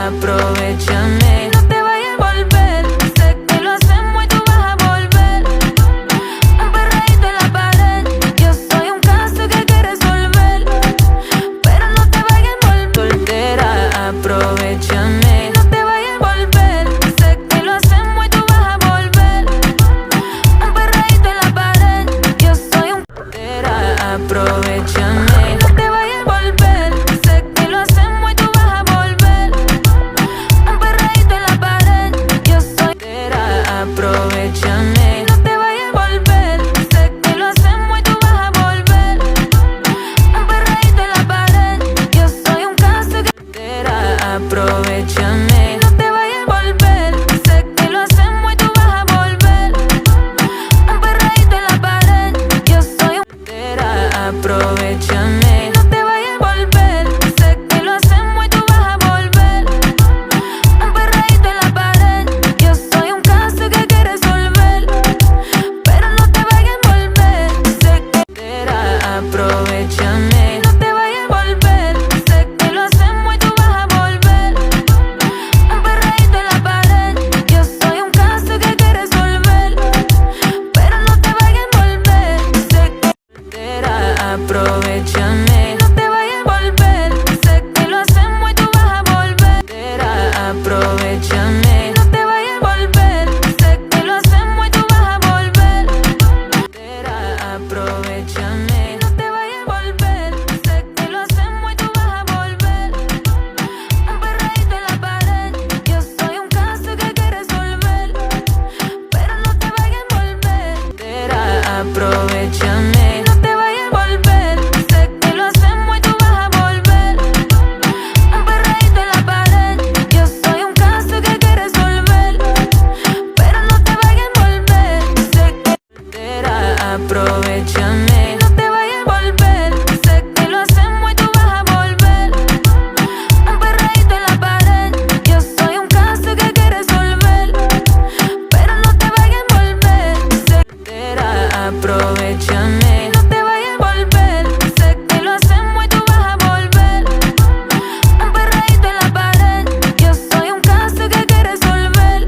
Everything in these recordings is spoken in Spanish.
aprovechame. No te vayas a volver, sé que lo hacemos y tú vas a volver. Un perreíto en la pared, yo soy un caso que hay que resolver. Pero no te vayas a volver soltera, aprovechame. No te vayas a volver, sé que lo hacemos y tú vas a volver. Un perreíto en la pared, yo soy un soltera, aprovechame. No te vayas a volver, sé que lo hacemos y tú vas a volver. Un perreíto en la pared, yo soy soltera, aprovechame. No te vayas a volver, sé que lo hacemos y tú vas a volver. Un perreíto en la pared, yo soy un caso que soltera, aprovechame. No te vayas a volver, sé que lo hacemos y tú vas a volver. Un perreíto en la pared, yo soy un soltera, aprovechame. No te vayas a volver, sé que lo hacemos y tú vas a volver. Un perreíto en la pared, yo soy un caso que hay que resolver. Pero no te vayas a volver, sé que soltera, aprovechame. No te vayas a volver, sé que lo hacemos y tú vas a volver. Un perreíto en la pared, yo soy un caso que hay que resolver. Pero no te vayas a volver, sé que soltera, aprovechame. No te vayas a volver, sé que lo hacemos y tú vas a volver. Soltera, aprovechame. No te vayas a volver, sé que lo hacemos y tú vas a volver. Soltera, aprovechame. No te vayas a volver, sé que lo hacemos y tú vas a volver. Un perreíto en la pared, yo soy un caso que hay que resolver. Pero no te vayas a volver, soltera, aprovechame. No te vayas a volver, sé que lo hacemos y tú vas a volver. Un perreíto en la pared, yo soy un caso que hay que resolver. Pero no te vayas a volver, sé que soltera, aprovechame. No te vayas a volver, sé que lo hacemos y tú vas a volver. Un perreíto en la pared, yo soy un caso que hay que resolver. Pero no te vayas a volver, sé que soltera, aprovechame. No te vayas a volver, sé que lo hacemos y tú vas a volver. Un perreíto en la pared, yo soy un caso que hay que resolver.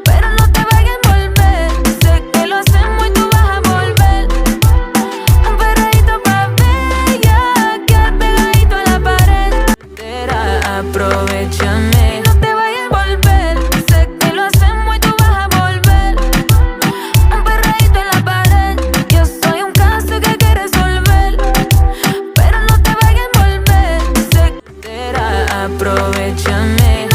Pero no te vayas a volver, sé que lo hacemos y tú vas a volver. Un perreíto pa' bella, que pegadito a la pared. Soltera, aprovechame. No te vayas a volver, sé que lo hacemos y tú vas a volver. Un perreíto en la pared, yo soy un caso que hay que resolver. Pero no te vayas a volver, sé que soltera, aprovechame.